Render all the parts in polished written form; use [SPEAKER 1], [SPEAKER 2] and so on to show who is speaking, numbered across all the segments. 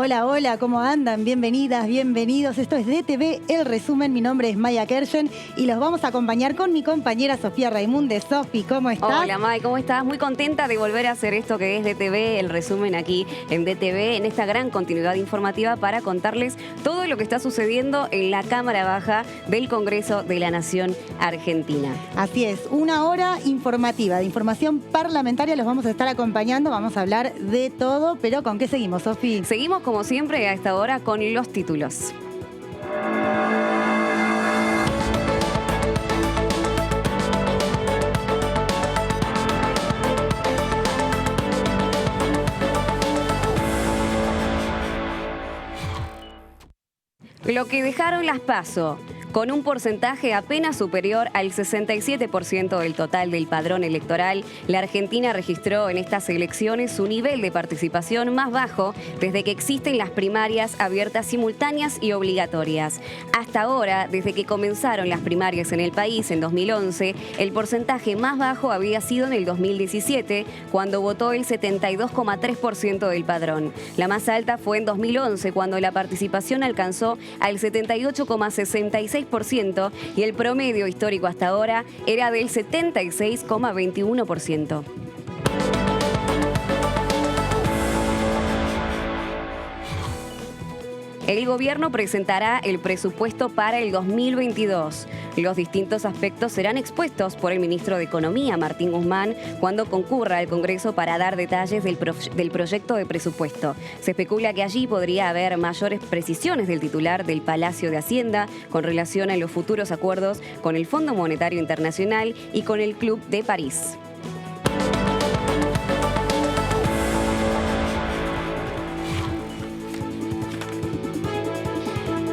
[SPEAKER 1] Hola, hola, ¿cómo andan? Bienvenidas, bienvenidos. Esto es DTV, el resumen. Mi nombre es Maya Kershen y los vamos a acompañar con mi compañera Sofía Raimunde. Sofi, ¿cómo estás?
[SPEAKER 2] Hola, May, ¿cómo estás? Muy contenta de volver a hacer esto que es DTV, el resumen aquí en DTV, en esta gran continuidad informativa para contarles todo lo que está sucediendo en la Cámara Baja del Congreso de la Nación Argentina.
[SPEAKER 1] Así es, una hora informativa, de información parlamentaria. Los vamos a estar acompañando, vamos a hablar de todo, pero ¿con qué seguimos, Sofi?
[SPEAKER 2] Seguimos como siempre a esta hora con los títulos. Lo que dejaron las PASO, con un porcentaje apenas superior al 67% del total del padrón electoral, la Argentina registró en estas elecciones su nivel de participación más bajo desde que existen las primarias abiertas simultáneas y obligatorias. Hasta ahora, desde que comenzaron las primarias en el país en 2011, el porcentaje más bajo había sido en el 2017, cuando votó el 72,3% del padrón. La más alta fue en 2011, cuando la participación alcanzó al 78,66%, y el promedio histórico hasta ahora era del 76,21%. El gobierno presentará el presupuesto para el 2022. Los distintos aspectos serán expuestos por el ministro de Economía, Martín Guzmán, cuando concurra al Congreso para dar detalles del proyecto de presupuesto. Se especula que allí podría haber mayores precisiones del titular del Palacio de Hacienda con relación a los futuros acuerdos con el Fondo Monetario Internacional y con el Club de París.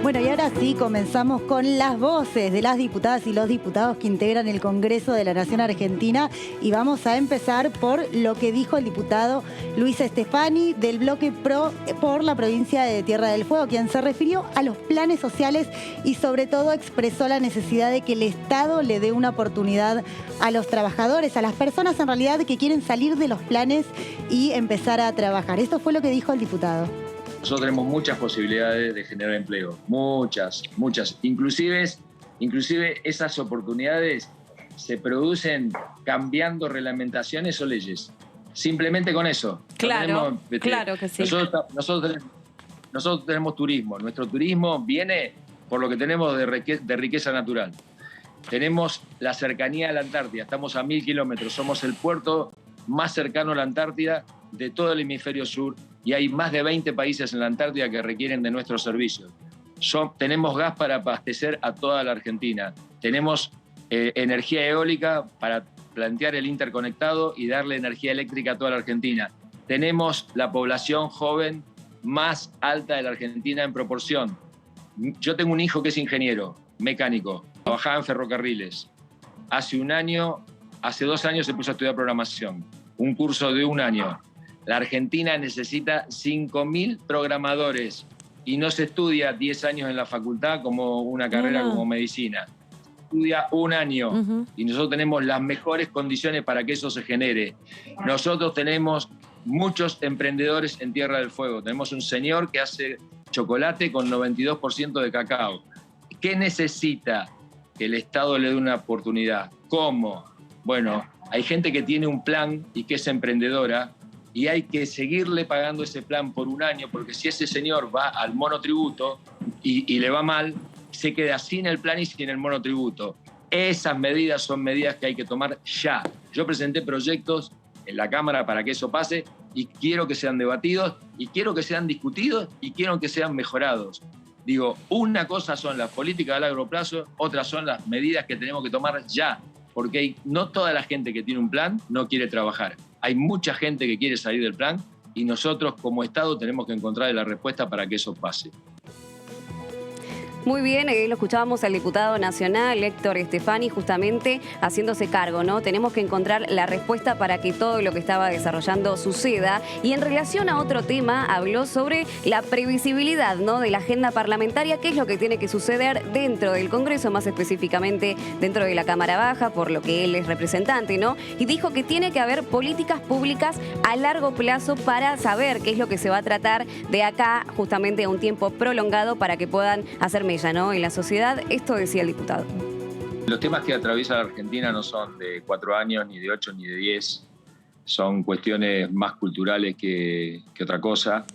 [SPEAKER 1] Bueno, y ahora sí, comenzamos con las voces de las diputadas y los diputados que integran el Congreso de la Nación Argentina y vamos a empezar por lo que dijo el diputado Luis Stefani del bloque PRO por la provincia de Tierra del Fuego, quien se refirió a los planes sociales y sobre todo expresó la necesidad de que el Estado le dé una oportunidad a los trabajadores, a las personas en realidad que quieren salir de los planes y empezar a trabajar. Esto fue lo que dijo el diputado.
[SPEAKER 3] Nosotros tenemos muchas posibilidades de generar empleo, muchas. Inclusive esas oportunidades se producen cambiando reglamentaciones o leyes. Simplemente con eso.
[SPEAKER 2] Claro, claro que sí.
[SPEAKER 3] Nosotros tenemos turismo. Nuestro turismo viene por lo que tenemos de riqueza natural. Tenemos la cercanía a la Antártida. Estamos a 1000 kilómetros. Somos el puerto más cercano a la Antártida de todo el hemisferio sur y hay más de 20 países en la Antártida que requieren de nuestros servicios. Tenemos gas para abastecer a toda la Argentina. Tenemos energía eólica para plantear el interconectado y darle energía eléctrica a toda la Argentina. Tenemos la población joven más alta de la Argentina en proporción. Yo tengo un hijo que es ingeniero, mecánico, trabajaba en ferrocarriles. Hace 2 años se puso a estudiar programación, un curso de 1 año. La Argentina necesita 5.000 programadores y no se estudia 10 años en la facultad como una carrera como medicina. Se estudia 1 año y nosotros tenemos las mejores condiciones para que eso se genere. Nosotros tenemos muchos emprendedores en Tierra del Fuego. Tenemos un señor que hace chocolate con 92% de cacao. ¿Qué necesita? Que el Estado le dé una oportunidad. ¿Cómo? Bueno, hay gente que tiene un plan y que es emprendedora y hay que seguirle pagando ese plan por 1 año, porque si ese señor va al monotributo y le va mal, se queda sin el plan y sin el monotributo. Esas medidas son medidas que hay que tomar ya. Yo presenté proyectos en la Cámara para que eso pase y quiero que sean debatidos y quiero que sean discutidos y quiero que sean mejorados. Digo, una cosa son las políticas a largo plazo, otras son las medidas que tenemos que tomar ya, porque no toda la gente que tiene un plan no quiere trabajar. Hay mucha gente que quiere salir del plan y nosotros como Estado tenemos que encontrar la respuesta para que eso pase.
[SPEAKER 2] Muy bien, lo escuchábamos al diputado nacional Héctor Estefani justamente haciéndose cargo, ¿no? Tenemos que encontrar la respuesta para que todo lo que estaba desarrollando suceda. Y en relación a otro tema, habló sobre la previsibilidad, ¿no?, de la agenda parlamentaria, qué es lo que tiene que suceder dentro del Congreso, más específicamente dentro de la Cámara Baja, por lo que él es representante, ¿no? Y dijo que tiene que haber políticas públicas a largo plazo para saber qué es lo que se va a tratar de acá, justamente a un tiempo prolongado, para que puedan hacer mella, ¿no?, en la sociedad. Esto decía el diputado.
[SPEAKER 3] Los temas que atraviesa la Argentina no son de 4 años, ni de 8, ni de 10. Son cuestiones más culturales que otra cosa.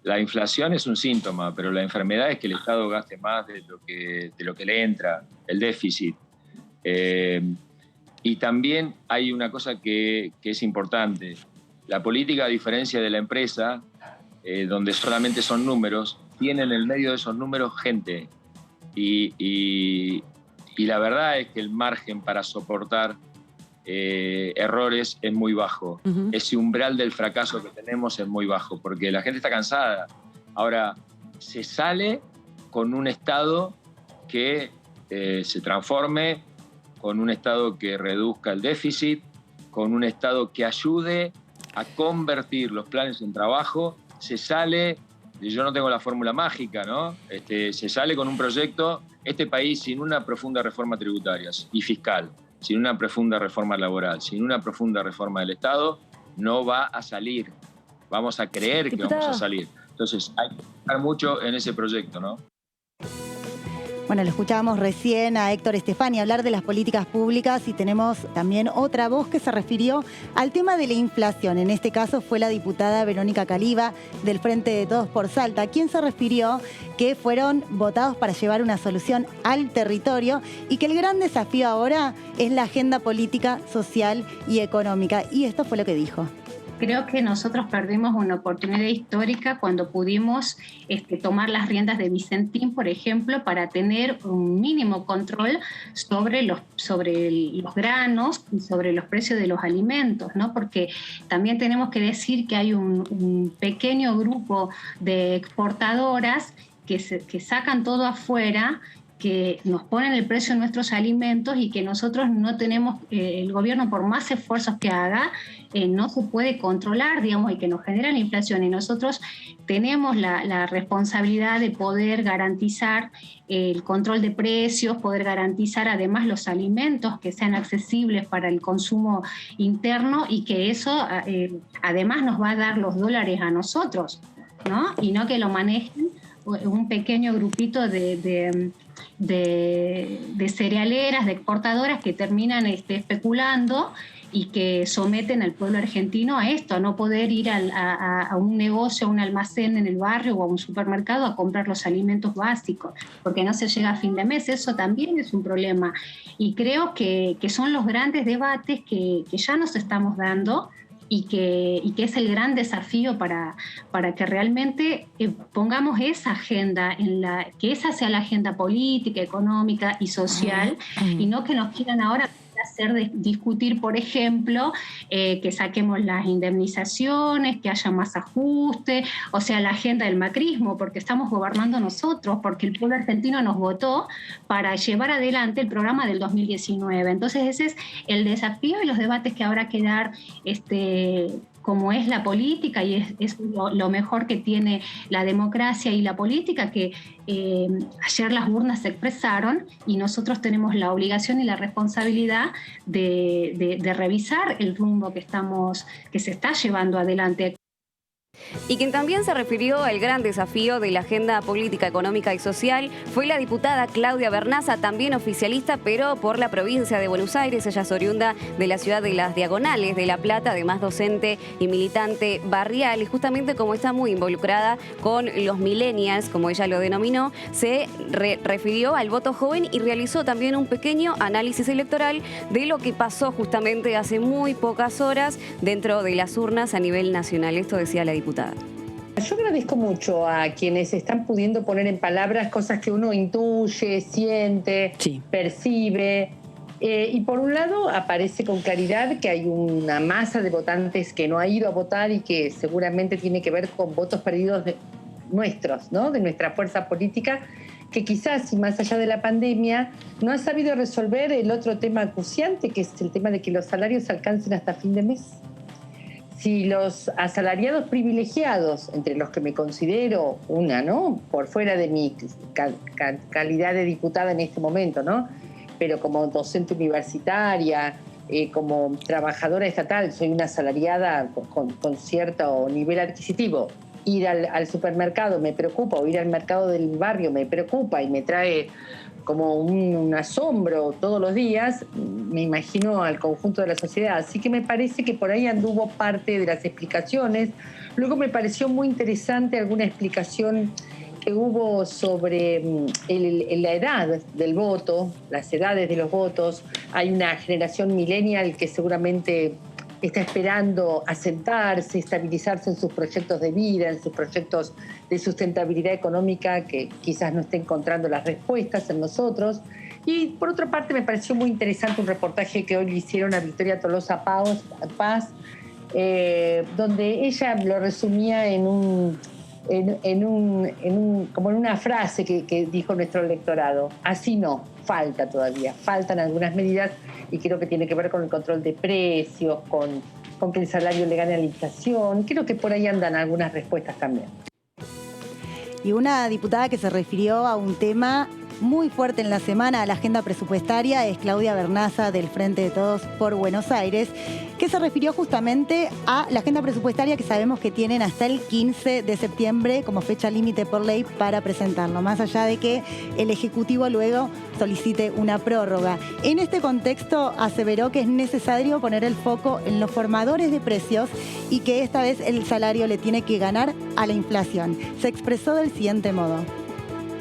[SPEAKER 3] La inflación es un síntoma, pero la enfermedad es que el Estado gaste más de lo que le entra, el déficit. Y también hay una cosa que es importante. La política, a diferencia de la empresa, donde solamente son números, tiene en el medio de esos números gente. Y la verdad es que el margen para soportar errores es muy bajo. Ese umbral del fracaso que tenemos es muy bajo, porque la gente está cansada. Ahora, se sale con un Estado que se transforme, con un Estado que reduzca el déficit, con un Estado que ayude a convertir los planes en trabajo. Se sale, yo no tengo la fórmula mágica, ¿no? Se sale con un proyecto, este país sin una profunda reforma tributaria y fiscal, sin una profunda reforma laboral, sin una profunda reforma del Estado, no va a salir. Vamos a creer que vamos a salir. Entonces hay que trabajar mucho en ese proyecto, ¿no?
[SPEAKER 1] Bueno, lo escuchábamos recién a Héctor Estefani hablar de las políticas públicas y tenemos también otra voz que se refirió al tema de la inflación. En este caso fue la diputada Verónica Caliba del Frente de Todos por Salta, quien se refirió que fueron votados para llevar una solución al territorio y que el gran desafío ahora es la agenda política, social y económica. Y esto fue lo que dijo.
[SPEAKER 4] Creo que nosotros perdimos una oportunidad histórica cuando pudimos tomar las riendas de Vicentín, por ejemplo, para tener un mínimo control sobre los granos y sobre los precios de los alimentos, ¿no? Porque también tenemos que decir que hay un pequeño grupo de exportadoras que sacan todo afuera, que nos ponen el precio de nuestros alimentos y que nosotros no tenemos, el gobierno por más esfuerzos que haga, no se puede controlar, digamos, y que nos genera la inflación. Y nosotros tenemos la responsabilidad de poder garantizar el control de precios, poder garantizar además los alimentos que sean accesibles para el consumo interno y que eso además nos va a dar los dólares a nosotros, ¿no? Y no que lo manejen un pequeño grupito de cerealeras, de exportadoras que terminan especulando y que someten al pueblo argentino a esto, a no poder ir a un negocio, a un almacén en el barrio o a un supermercado a comprar los alimentos básicos, porque no se llega a fin de mes. Eso también es un problema. Y creo que son los grandes debates que ya nos estamos dando y que es el gran desafío para que realmente pongamos esa agenda, que esa sea la agenda política, económica y social, y no que nos quieran ahora hacer discutir, por ejemplo, que saquemos las indemnizaciones, que haya más ajuste, o sea, la agenda del macrismo, porque estamos gobernando nosotros, porque el pueblo argentino nos votó para llevar adelante el programa del 2019. Entonces ese es el desafío y los debates que habrá que dar como es la política, y es lo mejor que tiene la democracia y la política, que ayer las urnas se expresaron y nosotros tenemos la obligación y la responsabilidad de revisar el rumbo que se está llevando adelante.
[SPEAKER 2] Y quien también se refirió al gran desafío de la agenda política, económica y social fue la diputada Claudia Bernaza, también oficialista, pero por la provincia de Buenos Aires. Ella es oriunda de la ciudad de Las Diagonales de La Plata, además docente y militante barrial. Y justamente como está muy involucrada con los millennials, como ella lo denominó, se refirió al voto joven y realizó también un pequeño análisis electoral de lo que pasó justamente hace muy pocas horas dentro de las urnas a nivel nacional. Esto decía la diputada.
[SPEAKER 5] Yo agradezco mucho a quienes están pudiendo poner en palabras cosas que uno intuye, siente, percibe. Y por un lado aparece con claridad que hay una masa de votantes que no ha ido a votar y que seguramente tiene que ver con votos perdidos nuestros, ¿no? De nuestra fuerza política, que quizás, y más allá de la pandemia, no ha sabido resolver el otro tema acuciante, que es el tema de que los salarios alcancen hasta fin de mes. Si los asalariados privilegiados, entre los que me considero una, ¿no?, por fuera de mi calidad de diputada en este momento, ¿no?, pero como docente universitaria, como trabajadora estatal, soy una asalariada con cierto nivel adquisitivo. Ir al supermercado me preocupa, o ir al mercado del barrio me preocupa y me trae como un asombro todos los días, me imagino al conjunto de la sociedad. Así que me parece que por ahí anduvo parte de las explicaciones. Luego me pareció muy interesante alguna explicación que hubo sobre la edad del voto, las edades de los votos. Hay una generación millennial que seguramente está esperando asentarse, estabilizarse en sus proyectos de vida, en sus proyectos de sustentabilidad económica, que quizás no esté encontrando las respuestas en nosotros. Y por otra parte me pareció muy interesante un reportaje que hoy le hicieron a Victoria Tolosa Paz, donde ella lo resumía como en una frase que dijo nuestro electorado: así no, falta todavía, faltan algunas medidas, y creo que tiene que ver con el control de precios, con que el salario le gane a la inflación. Creo que por ahí andan algunas respuestas también.
[SPEAKER 1] Y una diputada que se refirió a un tema muy fuerte en la semana, a la agenda presupuestaria, es Claudia Vernaza, del Frente de Todos por Buenos Aires, que se refirió justamente a la agenda presupuestaria que sabemos que tienen hasta el 15 de septiembre como fecha límite por ley para presentarlo, más allá de que el Ejecutivo luego solicite una prórroga. En este contexto aseveró que es necesario poner el foco en los formadores de precios y que esta vez el salario le tiene que ganar a la inflación. Se expresó del siguiente modo: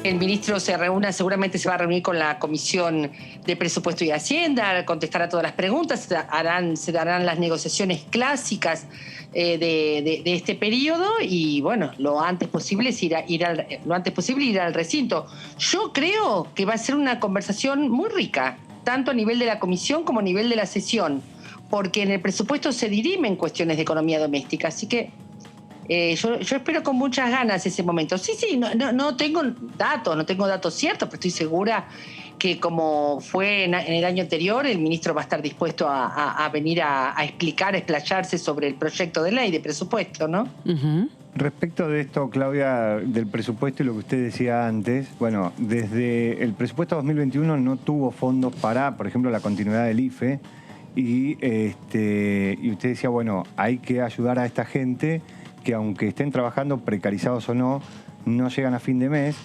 [SPEAKER 5] el ministro seguramente se va a reunir con la Comisión de Presupuesto y Hacienda, contestará todas las preguntas, se darán las negociaciones clásicas de este periodo, y bueno, lo antes posible es ir al recinto. Yo creo que va a ser una conversación muy rica, tanto a nivel de la comisión como a nivel de la sesión, porque en el presupuesto se dirimen cuestiones de economía doméstica, así que yo espero con muchas ganas ese momento. Sí, no tengo datos ciertos, pero estoy segura que, como fue en el año anterior, el ministro va a estar dispuesto a venir a explicar, a explayarse sobre el proyecto de ley de presupuesto, ¿no?
[SPEAKER 6] Uh-huh. Respecto de esto, Claudia, del presupuesto y lo que usted decía antes, bueno, desde el presupuesto 2021 no tuvo fondos para, por ejemplo, la continuidad del IFE, y usted decía, bueno, hay que ayudar a esta gente que, aunque estén trabajando precarizados o no llegan a fin de mes,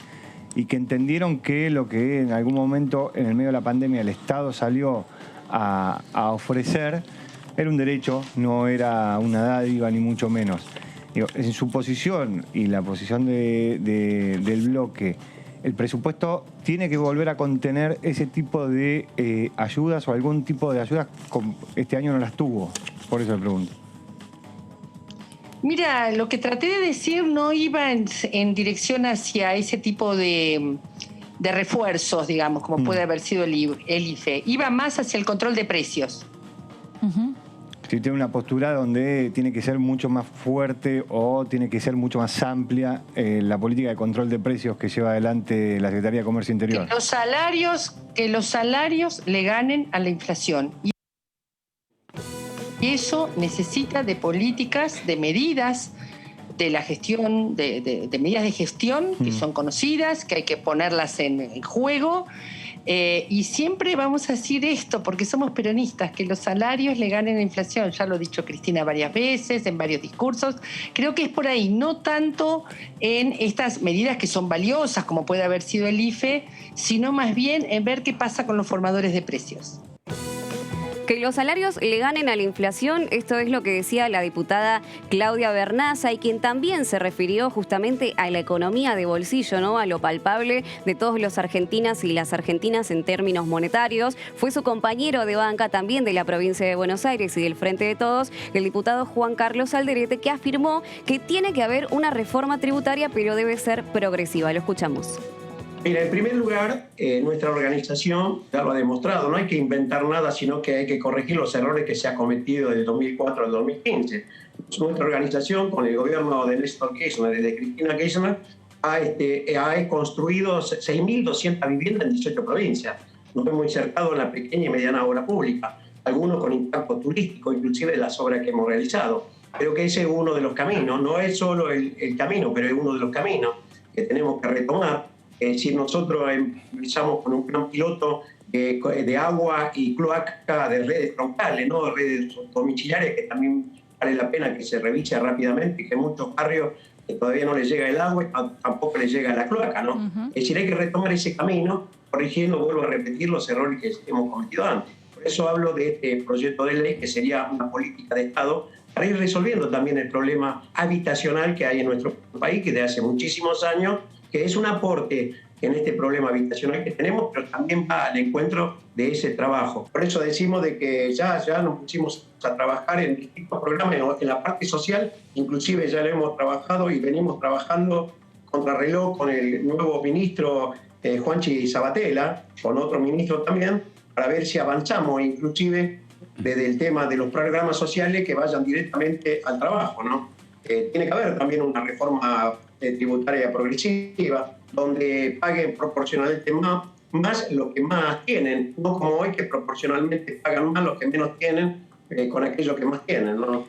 [SPEAKER 6] y que entendieron que lo que en algún momento en el medio de la pandemia el Estado salió a ofrecer era un derecho, no era una dádiva ni mucho menos. Digo, en su posición y la posición del bloque, el presupuesto tiene que volver a contener ese tipo de ayudas, o algún tipo de ayudas. Este año no las tuvo, por eso le pregunto.
[SPEAKER 5] Mira, lo que traté de decir no iba en dirección hacia ese tipo de refuerzos, digamos, como puede haber sido el IFE. Iba más hacia el control de precios.
[SPEAKER 6] Uh-huh. Si tiene una postura donde tiene que ser mucho más fuerte o tiene que ser mucho más amplia la política de control de precios que lleva adelante la Secretaría de Comercio Interior.
[SPEAKER 5] Que los salarios le ganen a la inflación. Y eso necesita de políticas, de medidas de la gestión, de medidas de gestión que son conocidas, que hay que ponerlas en juego. Y siempre vamos a decir esto, porque somos peronistas, que los salarios le ganen a la inflación. Ya lo ha dicho Cristina varias veces, en varios discursos. Creo que es por ahí, no tanto en estas medidas que son valiosas, como puede haber sido el IFE, sino más bien en ver qué pasa con los formadores de precios.
[SPEAKER 2] Que los salarios le ganen a la inflación, esto es lo que decía la diputada Claudia Vernaza, y quien también se refirió justamente a la economía de bolsillo, ¿no?, a lo palpable de todos los argentinas y las argentinas en términos monetarios. Fue su compañero de banca también de la provincia de Buenos Aires y del Frente de Todos, el diputado Juan Carlos Alderete, que afirmó que tiene que haber una reforma tributaria, pero debe ser progresiva. Lo escuchamos.
[SPEAKER 7] Mira, en primer lugar, nuestra organización ya lo ha demostrado, no hay que inventar nada, sino que hay que corregir los errores que se han cometido desde 2004 al 2015. Nuestra organización, con el gobierno de Néstor Kirchner, de Cristina Kirchner, ha construido 6.200 viviendas en 18 provincias. Nos hemos insertado en la pequeña y mediana obra pública, algunos con impacto turístico, inclusive de las obras que hemos realizado. Creo que ese es uno de los caminos, no es solo el camino, pero es uno de los caminos que tenemos que retomar. Es decir, nosotros empezamos con un plan piloto de agua y cloaca de redes troncales, ¿no? De redes domiciliares, que también vale la pena que se revise rápidamente, que muchos barrios todavía no les llega el agua y tampoco les llega la cloaca, ¿no? Es decir, hay que retomar ese camino, corrigiendo, vuelvo a repetir, los errores que hemos cometido antes. Por eso hablo de este proyecto de ley, que sería una política de Estado para ir resolviendo también el problema habitacional que hay en nuestro país, que desde hace muchísimos años, que es un aporte en este problema habitacional que tenemos, pero también va al encuentro de ese trabajo. Por eso decimos de que ya nos pusimos a trabajar en distintos programas, en la parte social, inclusive ya lo hemos trabajado y venimos trabajando contrarreloj con el nuevo ministro Juanchi Sabatella, con otro ministro también, para ver si avanzamos, inclusive desde el tema de los programas sociales que vayan directamente al trabajo, ¿no? Tiene que haber también una reforma tributaria progresiva, donde paguen proporcionalmente más los que más tienen, no como hoy que proporcionalmente pagan más los que menos tienen con aquellos que más tienen, ¿no?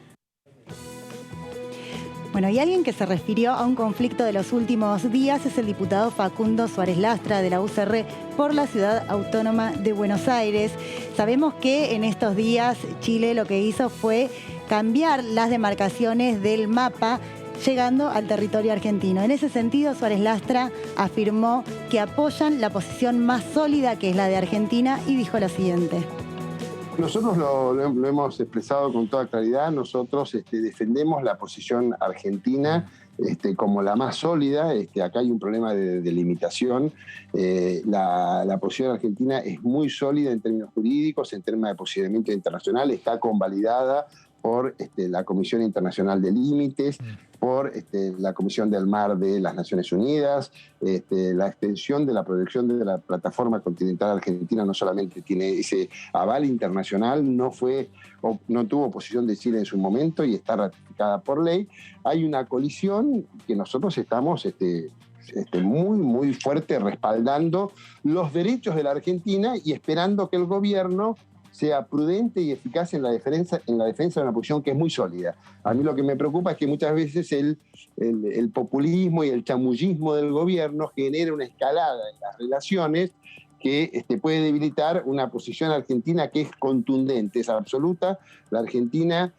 [SPEAKER 1] Bueno, y alguien que se refirió a un conflicto de los últimos días es el diputado Facundo Suárez Lastra de la UCR por la Ciudad Autónoma de Buenos Aires. Sabemos que en estos días Chile lo que hizo fue cambiar las demarcaciones del mapa llegando al territorio argentino. En ese sentido, Suárez Lastra afirmó que apoyan la posición más sólida, que es la de Argentina, y dijo lo siguiente.
[SPEAKER 8] Nosotros lo hemos expresado con toda claridad. Nosotros defendemos la posición argentina como la más sólida. Acá hay un problema de limitación. La posición argentina es muy sólida en términos jurídicos, en términos de posicionamiento internacional, está convalidada por la Comisión Internacional de Límites, por la Comisión del Mar de las Naciones Unidas. La extensión de la proyección de la plataforma continental argentina no solamente tiene ese aval internacional, no tuvo oposición de Chile en su momento y está ratificada por ley. Hay una colisión que nosotros estamos muy, muy fuerte respaldando los derechos de la Argentina y esperando que el gobierno sea prudente y eficaz en la defensa de una posición que es muy sólida. A mí lo que me preocupa es que muchas veces el populismo y el chamullismo del gobierno genera una escalada en las relaciones que puede debilitar una posición argentina que es contundente, es absoluta. La Argentina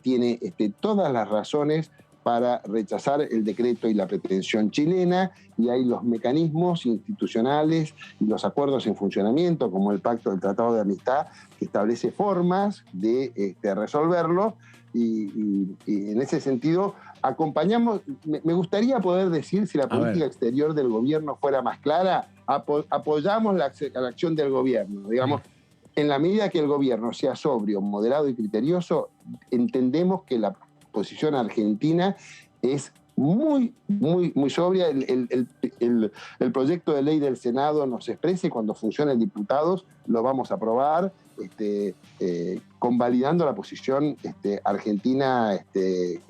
[SPEAKER 8] tiene todas las razones para rechazar el decreto y la pretensión chilena, y hay los mecanismos institucionales y los acuerdos en funcionamiento, como el Pacto del Tratado de Amistad, que establece formas de resolverlo, y en ese sentido acompañamos. Me gustaría poder decir, si la política exterior del gobierno fuera más clara, apoyamos la acción del gobierno, digamos. En la medida que el gobierno sea sobrio, moderado y criterioso, entendemos que la posición argentina es muy, muy, muy sobria. El proyecto de ley del Senado nos expresa, y cuando funcionen diputados lo vamos a aprobar, convalidando la posición argentina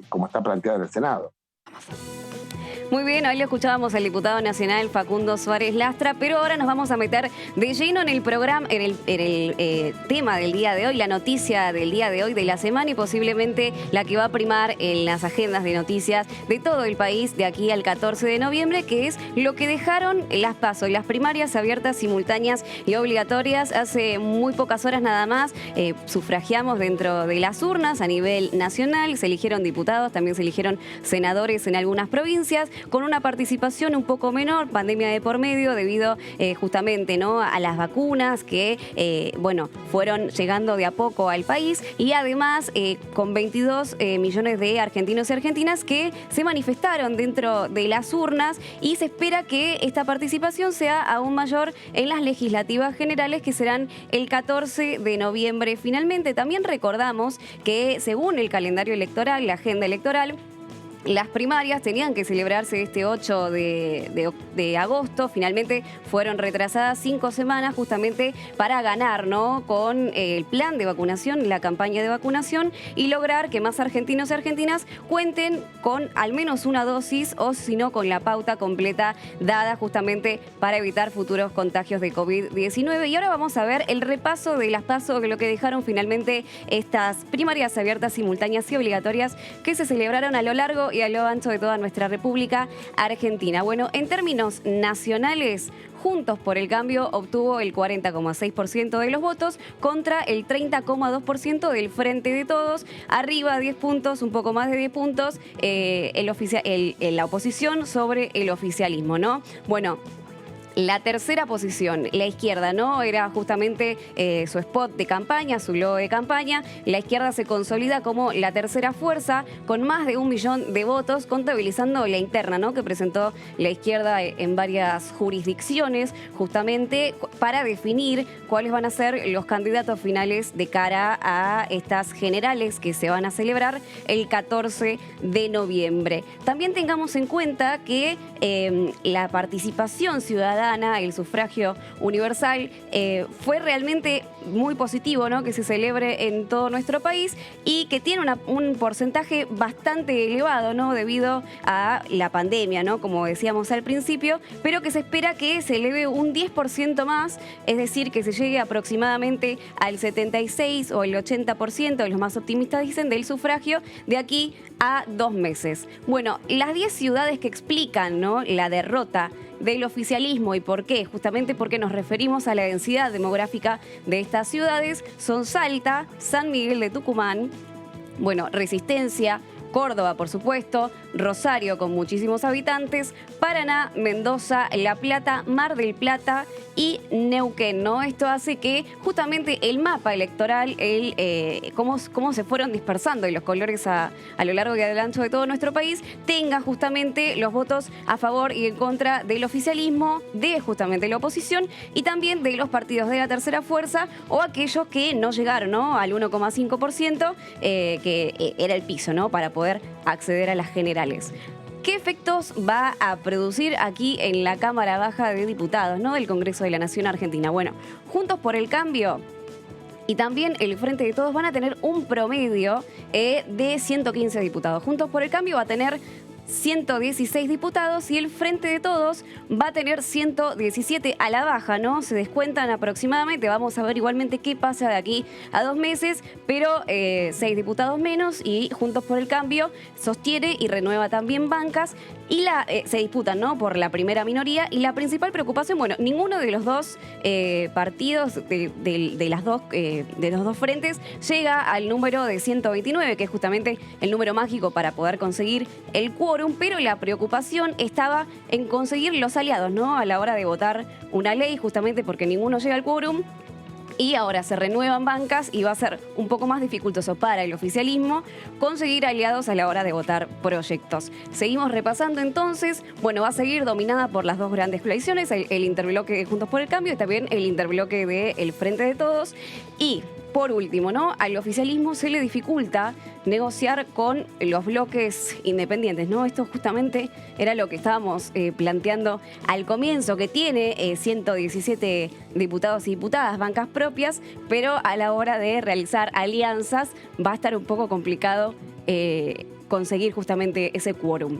[SPEAKER 8] como está planteada en el Senado.
[SPEAKER 2] Muy bien, hoy lo escuchábamos al diputado nacional Facundo Suárez Lastra, pero ahora nos vamos a meter de lleno en el programa, en el tema del día de hoy, la noticia del día de hoy, de la semana, y posiblemente la que va a primar en las agendas de noticias de todo el país de aquí al 14 de noviembre, que es lo que dejaron las PASO, las primarias abiertas, simultáneas y obligatorias. Hace muy pocas horas nada más sufragiamos dentro de las urnas a nivel nacional, se eligieron diputados, también se eligieron senadores en algunas provincias, con una participación un poco menor, pandemia de por medio, debido justamente, ¿no?, a las vacunas que fueron llegando de a poco al país, y además con 22 millones de argentinos y argentinas que se manifestaron dentro de las urnas, y se espera que esta participación sea aún mayor en las legislativas generales, que serán el 14 de noviembre finalmente. También recordamos que según el calendario electoral, la agenda electoral, Las primarias tenían que celebrarse este 8 de agosto, finalmente fueron retrasadas 5 semanas justamente para ganar, ¿no?, con el plan de vacunación, la campaña de vacunación, y lograr que más argentinos y argentinas cuenten con al menos una dosis o si no con la pauta completa dada justamente para evitar futuros contagios de COVID-19. Y ahora vamos a ver el repaso de las PASO, de lo que dejaron finalmente estas primarias abiertas, simultáneas y obligatorias que se celebraron a lo largo y a lo ancho de toda nuestra República Argentina. Bueno, en términos nacionales, Juntos por el Cambio obtuvo el 40,6% de los votos contra el 30,2% del Frente de Todos. Arriba 10 puntos, un poco más de 10 puntos, la oposición sobre el oficialismo, ¿no? Bueno, la tercera posición, la izquierda, ¿no? Era justamente su spot de campaña, su logo de campaña. La izquierda se consolida como la tercera fuerza con más de 1 millón de votos, contabilizando la interna, ¿no?, que presentó la izquierda en varias jurisdicciones, justamente para definir cuáles van a ser los candidatos finales de cara a estas generales que se van a celebrar el 14 de noviembre. También tengamos en cuenta que la participación ciudadana, el sufragio universal, fue realmente muy positivo, ¿no?, que se celebre en todo nuestro país y que tiene un porcentaje bastante elevado, ¿no?, debido a la pandemia, ¿no?, como decíamos al principio, pero que se espera que se eleve un 10% más, es decir, que se llegue aproximadamente al 76 o el 80%, los más optimistas dicen, del sufragio de aquí a 2 meses. Bueno, las 10 ciudades que explican, ¿no?, la derrota del oficialismo y por qué, justamente porque nos referimos a la densidad demográfica de estas ciudades, son Salta, San Miguel de Tucumán, bueno, Resistencia, Córdoba, por supuesto, Rosario con muchísimos habitantes, Paraná, Mendoza, La Plata, Mar del Plata y Neuquén, ¿no? Esto hace que justamente el mapa electoral, cómo se fueron dispersando los colores a lo largo y a lo ancho de todo nuestro país, tenga justamente los votos a favor y en contra del oficialismo, de justamente la oposición y también de los partidos de la tercera fuerza o aquellos que no llegaron, ¿no?, al 1,5%, que era el piso, ¿no?, para poder acceder a las generales. ¿Qué efectos va a producir aquí en la Cámara Baja de Diputados, ¿no?, del Congreso de la Nación Argentina? Bueno, Juntos por el Cambio y también el Frente de Todos van a tener un promedio de 115 diputados. Juntos por el Cambio va a tener 116 diputados y el Frente de Todos va a tener 117 a la baja, ¿no? Se descuentan aproximadamente, vamos a ver igualmente qué pasa de aquí a 2 meses, pero 6 diputados menos y Juntos por el Cambio sostiene y renueva también bancas y se disputan, ¿no?, por la primera minoría y la principal preocupación, bueno, ninguno de los dos partidos de los dos frentes llega al número de 129, que es justamente el número mágico para poder conseguir el quórum, pero la preocupación estaba en conseguir los aliados, ¿no?, a la hora de votar una ley, justamente porque ninguno llega al quórum. Y ahora se renuevan bancas y va a ser un poco más dificultoso para el oficialismo conseguir aliados a la hora de votar proyectos. Seguimos repasando entonces. Bueno, va a seguir dominada por las dos grandes coaliciones, el interbloque de Juntos por el Cambio y también el interbloque del Frente de Todos. Y por último, ¿no?, al oficialismo se le dificulta negociar con los bloques independientes, ¿no? Esto justamente era lo que estábamos planteando al comienzo, que tiene 117 diputados y diputadas, bancas propias, pero a la hora de realizar alianzas va a estar un poco complicado conseguir justamente ese quórum.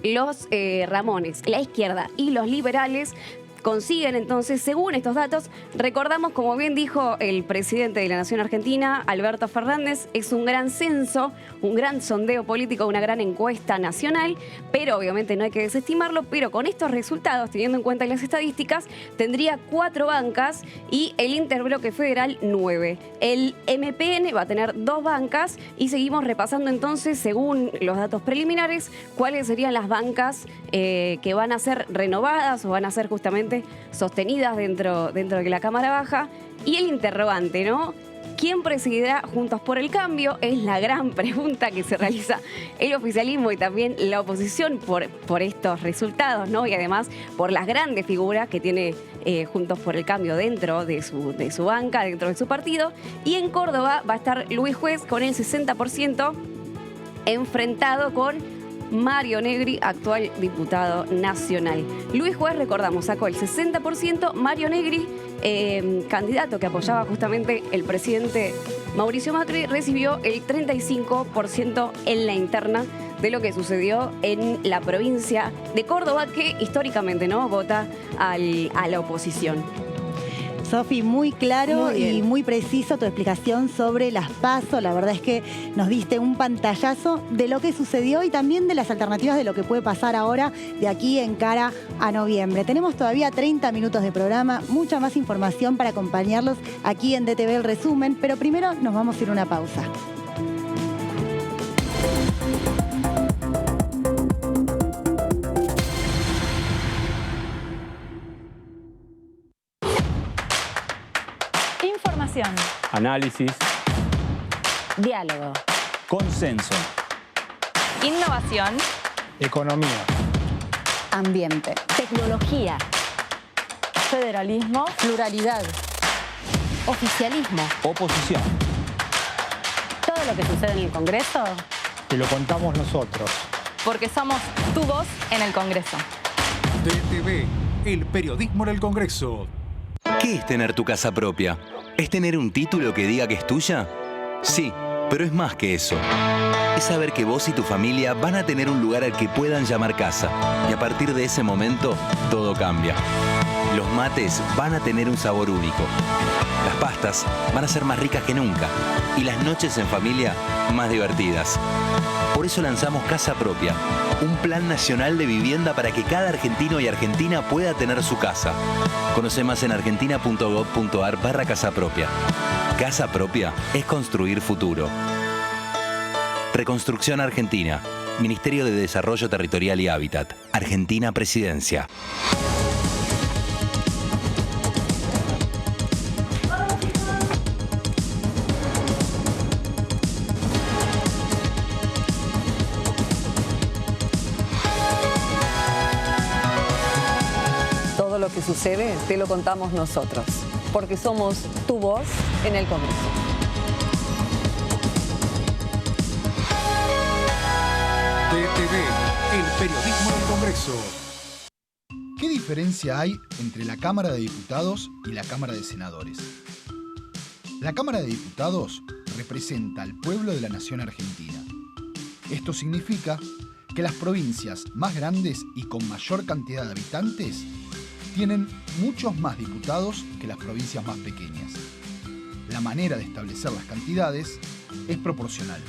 [SPEAKER 2] Los Ramones, la izquierda y los liberales consiguen entonces, según estos datos, recordamos, como bien dijo el presidente de la Nación Argentina, Alberto Fernández, es un gran censo, un gran sondeo político, una gran encuesta nacional, pero obviamente no hay que desestimarlo, pero con estos resultados, teniendo en cuenta las estadísticas, tendría 4 bancas y el interbloque federal 9. El MPN va a tener 2 bancas y seguimos repasando entonces, según los datos preliminares, cuáles serían las bancas que van a ser renovadas o van a ser justamente sostenidas dentro de la Cámara Baja. Y el interrogante, ¿no?, ¿quién presidirá Juntos por el Cambio? Es la gran pregunta que se realiza el oficialismo y también la oposición por estos resultados, ¿no?, y además por las grandes figuras que tiene Juntos por el Cambio dentro de su banca, dentro de su partido. Y en Córdoba va a estar Luis Juez con el 60% enfrentado con Mario Negri, actual diputado nacional. Luis Juez, recordamos, sacó el 60%. Mario Negri, candidato que apoyaba justamente el presidente Mauricio Macri, recibió el 35% en la interna de lo que sucedió en la provincia de Córdoba, que históricamente no vota a la oposición.
[SPEAKER 1] Sofi, muy claro y muy preciso tu explicación sobre las PASO. La verdad es que nos diste un pantallazo de lo que sucedió y también de las alternativas de lo que puede pasar ahora de aquí en cara a noviembre. Tenemos todavía 30 minutos de programa, mucha más información para acompañarlos aquí en DTV El Resumen, pero primero nos vamos a ir a una pausa.
[SPEAKER 9] Información.
[SPEAKER 10] Análisis.
[SPEAKER 9] Diálogo.
[SPEAKER 10] Consenso.
[SPEAKER 9] Innovación.
[SPEAKER 10] Economía.
[SPEAKER 9] Ambiente. Tecnología. Federalismo.
[SPEAKER 1] Pluralidad.
[SPEAKER 9] Oficialismo.
[SPEAKER 10] Oposición.
[SPEAKER 9] Todo lo que sucede en el Congreso.
[SPEAKER 10] Te lo contamos nosotros.
[SPEAKER 9] Porque somos tu voz en el Congreso.
[SPEAKER 11] DTV, el periodismo en el Congreso.
[SPEAKER 12] ¿Qué es tener tu casa propia? ¿Es tener un título que diga que es tuya? Sí, pero es más que eso. Es saber que vos y tu familia van a tener un lugar al que puedan llamar casa. Y a partir de ese momento, todo cambia. Los mates van a tener un sabor único. Las pastas van a ser más ricas que nunca. Y las noches en familia, más divertidas. Por eso lanzamos Casa Propia, un plan nacional de vivienda para que cada argentino y argentina pueda tener su casa. Conoce más en argentina.gov.ar/Casa Propia. Casa Propia es construir futuro. Reconstrucción Argentina. Ministerio de Desarrollo Territorial y Hábitat. Argentina Presidencia.
[SPEAKER 13] Lo que sucede, te lo contamos nosotros, porque somos tu voz en el Congreso.
[SPEAKER 11] DTV, el periodismo del Congreso.
[SPEAKER 14] ¿Qué diferencia hay entre la Cámara de Diputados y la Cámara de Senadores? La Cámara de Diputados representa al pueblo de la nación argentina. Esto significa que las provincias más grandes y con mayor cantidad de habitantes tienen muchos más diputados que las provincias más pequeñas. La manera de establecer las cantidades es proporcional.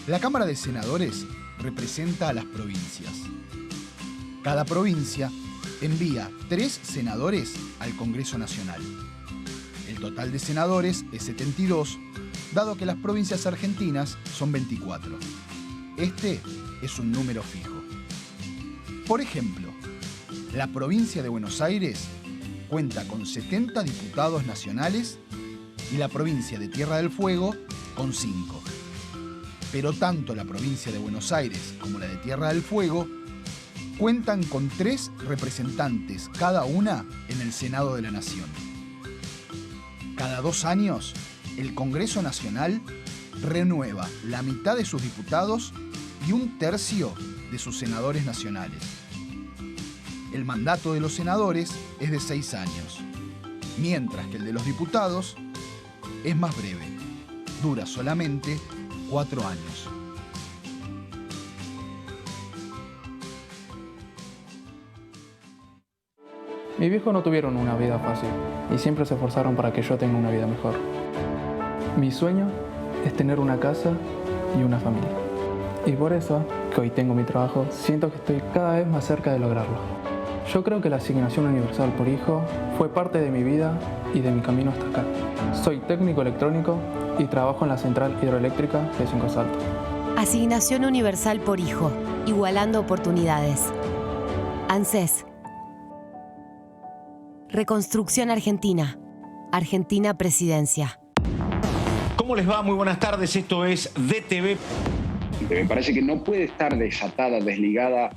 [SPEAKER 14] La Cámara de Senadores representa a las provincias. Cada provincia envía 3 senadores al Congreso Nacional. El total de senadores es 72, dado que las provincias argentinas son 24. Este es un número fijo. Por ejemplo, la provincia de Buenos Aires cuenta con 70 diputados nacionales y la provincia de Tierra del Fuego con 5. Pero tanto la provincia de Buenos Aires como la de Tierra del Fuego cuentan con 3 representantes cada una en el Senado de la Nación. Cada 2 años, el Congreso Nacional renueva la mitad de sus diputados y 1/3 de sus senadores nacionales. El mandato de los senadores es de 6 años, mientras que el de los diputados es más breve, dura solamente 4 años.
[SPEAKER 15] Mis viejos no tuvieron una vida fácil y siempre se esforzaron para que yo tenga una vida mejor. Mi sueño es tener una casa y una familia. Y por eso, que hoy tengo mi trabajo, siento que estoy cada vez más cerca de lograrlo. Yo creo que la asignación universal por hijo fue parte de mi vida y de mi camino hasta acá. Soy técnico electrónico y trabajo en la central hidroeléctrica de Cinco Saltos.
[SPEAKER 16] Asignación universal por hijo, igualando oportunidades. ANSES. Reconstrucción Argentina. Argentina Presidencia.
[SPEAKER 17] ¿Cómo les va? Muy buenas tardes, esto es DTV.
[SPEAKER 18] Me parece que no puede estar desatada, desligada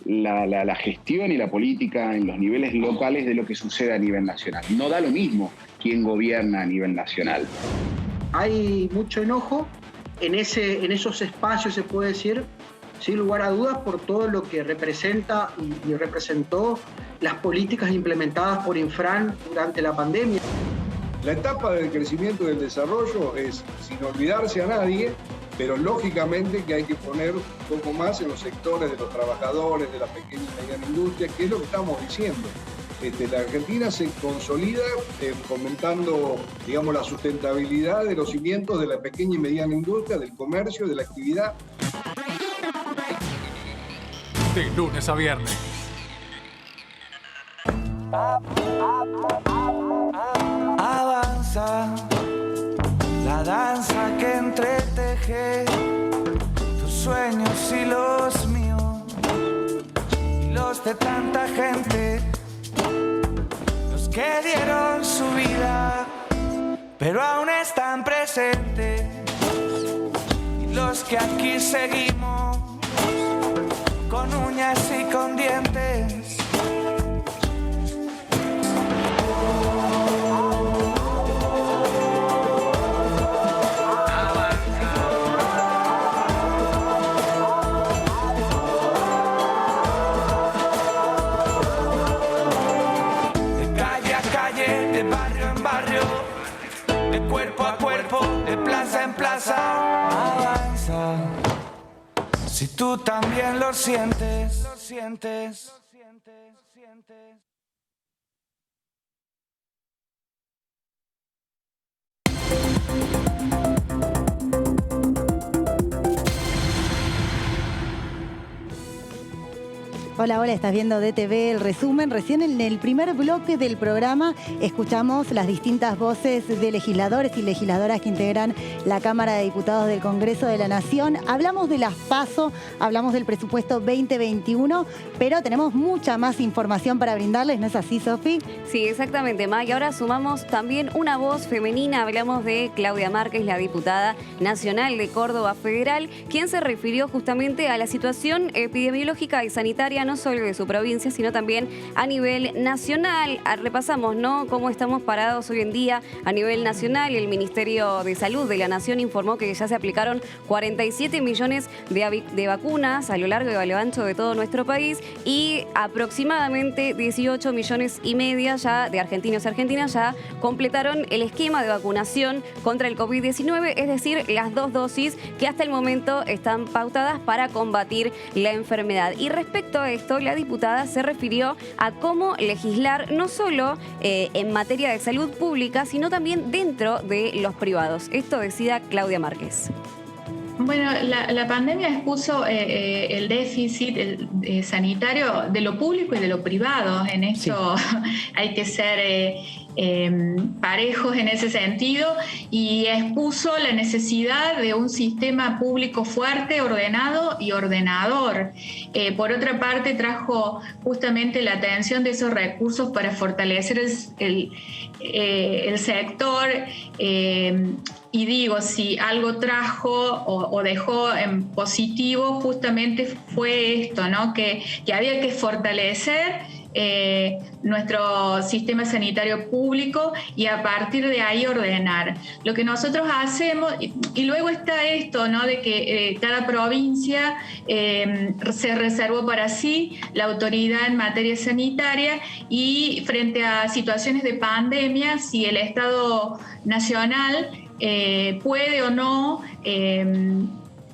[SPEAKER 18] la gestión y la política en los niveles locales de lo que sucede a nivel nacional. No da lo mismo quién gobierna a nivel nacional.
[SPEAKER 19] Hay mucho enojo en esos espacios, se puede decir, sin lugar a dudas, por todo lo que representa y representó las políticas implementadas por Infran durante la pandemia.
[SPEAKER 20] La etapa del crecimiento y del desarrollo es sin olvidarse a nadie, pero lógicamente que hay que poner un poco más en los sectores de los trabajadores, de la pequeña y mediana industria, que es lo que estamos diciendo. La Argentina se consolida fomentando, digamos, la sustentabilidad de los cimientos de la pequeña y mediana industria, del comercio, de la actividad.
[SPEAKER 11] De lunes a viernes.
[SPEAKER 21] Avanza la danza que entreteje tus sueños y los míos y los de tanta gente, los que dieron su vida pero aún están presentes, y los que aquí seguimos con uñas y con dientes. En plaza, avanza. Si tú también lo sientes, lo sientes.
[SPEAKER 1] Hola, hola, estás viendo DTV, el resumen. Recién en el primer bloque del programa escuchamos las distintas voces de legisladores y legisladoras que integran la Cámara de Diputados del Congreso de la Nación. Hablamos de las PASO, hablamos del presupuesto 2021, pero tenemos mucha más información para brindarles, ¿no es así, Sofi?
[SPEAKER 2] Sí, exactamente, Ma. Y ahora sumamos también una voz femenina. Hablamos de Claudia Márquez, la diputada nacional de Córdoba Federal, quien se refirió justamente a la situación epidemiológica y sanitaria, no solo de su provincia, sino también a nivel nacional. Repasamos, ¿no?, cómo estamos parados hoy en día a nivel nacional. El Ministerio de Salud de la Nación informó que ya se aplicaron 47 millones de vacunas a lo largo y a lo ancho de todo nuestro país, y aproximadamente 18 millones y media ya de argentinos y argentinas ya completaron el esquema de vacunación contra el COVID-19, es decir, las 2 dosis que hasta el momento están pautadas para combatir la enfermedad. Y respecto a esto, la diputada se refirió a cómo legislar no solo en materia de salud pública, sino también dentro de los privados. Esto decía Claudia Márquez.
[SPEAKER 22] Bueno, la pandemia expuso el déficit sanitario de lo público y de lo privado. En esto sí. Hay que ser parejos en ese sentido, y expuso la necesidad de un sistema público fuerte, ordenado y ordenador. Por otra parte, trajo justamente la atención de esos recursos para fortalecer el sector. Y digo, si algo trajo o dejó en positivo, justamente fue esto, ¿no? Que había que fortalecer nuestro sistema sanitario público y a partir de ahí ordenar. Lo que nosotros hacemos, y luego está esto, ¿no?, de que cada provincia se reservó para sí la autoridad en materia sanitaria, y frente a situaciones de pandemia, si el Estado Nacional puede o no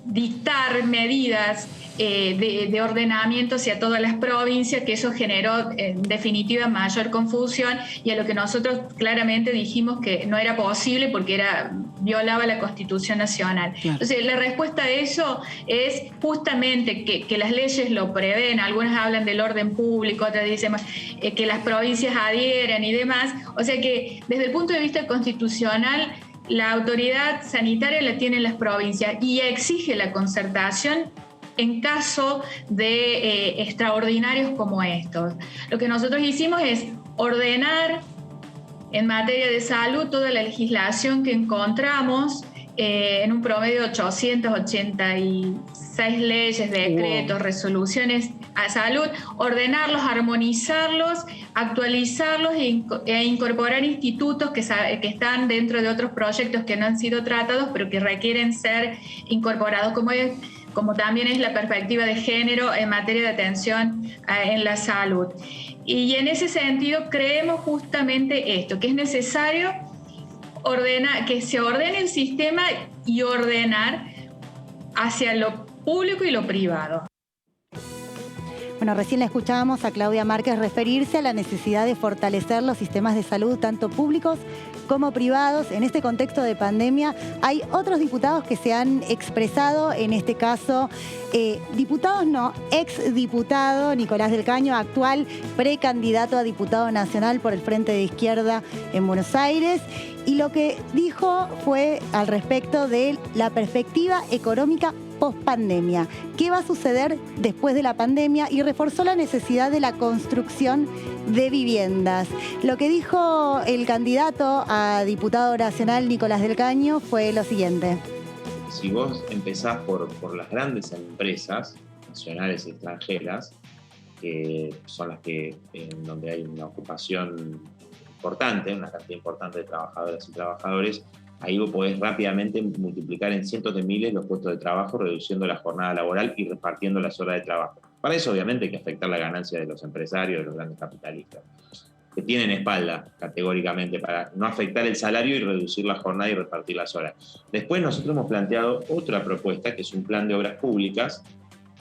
[SPEAKER 22] dictar medidas de ordenamiento hacia todas las provincias, que eso generó en definitiva mayor confusión, y a lo que nosotros claramente dijimos que no era posible porque violaba la Constitución Nacional. Claro. Entonces, la respuesta a eso es justamente que las leyes lo prevén. Algunas hablan del orden público, otras dicen que las provincias adhieran y demás. O sea que desde el punto de vista constitucional, la autoridad sanitaria la tienen las provincias y exige la concertación en caso de extraordinarios como estos. Lo que nosotros hicimos es ordenar en materia de salud toda la legislación que encontramos en un promedio de 886 leyes, decretos, resoluciones a salud, ordenarlos, armonizarlos, actualizarlos e incorporar institutos que están dentro de otros proyectos que no han sido tratados, pero que requieren ser incorporados, como también es la perspectiva de género en materia de atención en la salud. Y en ese sentido creemos justamente esto, que es necesario que se ordene el sistema y ordenar hacia lo público y lo privado.
[SPEAKER 1] Bueno, recién la escuchábamos a Claudia Márquez referirse a la necesidad de fortalecer los sistemas de salud, tanto públicos como privados. En este contexto de pandemia hay otros diputados que se han expresado, en este caso, exdiputado Nicolás del Caño, actual precandidato a diputado nacional por el Frente de Izquierda en Buenos Aires. Y lo que dijo fue al respecto de la perspectiva económica post-pandemia. ¿Qué va a suceder después de la pandemia? Y reforzó la necesidad de la construcción de viviendas. Lo que dijo el candidato a diputado nacional Nicolás del Caño fue lo siguiente.
[SPEAKER 3] Si vos empezás por las grandes empresas nacionales y extranjeras, que son las que en donde hay una ocupación importante, una cantidad importante de trabajadoras y trabajadores, ahí vos podés rápidamente multiplicar en cientos de miles los puestos de trabajo, reduciendo la jornada laboral y repartiendo las horas de trabajo. Para eso, obviamente, hay que afectar la ganancia de los empresarios, de los grandes capitalistas, que tienen espalda categóricamente para no afectar el salario y reducir la jornada y repartir las horas. Después nosotros hemos planteado otra propuesta, que es un plan de obras públicas,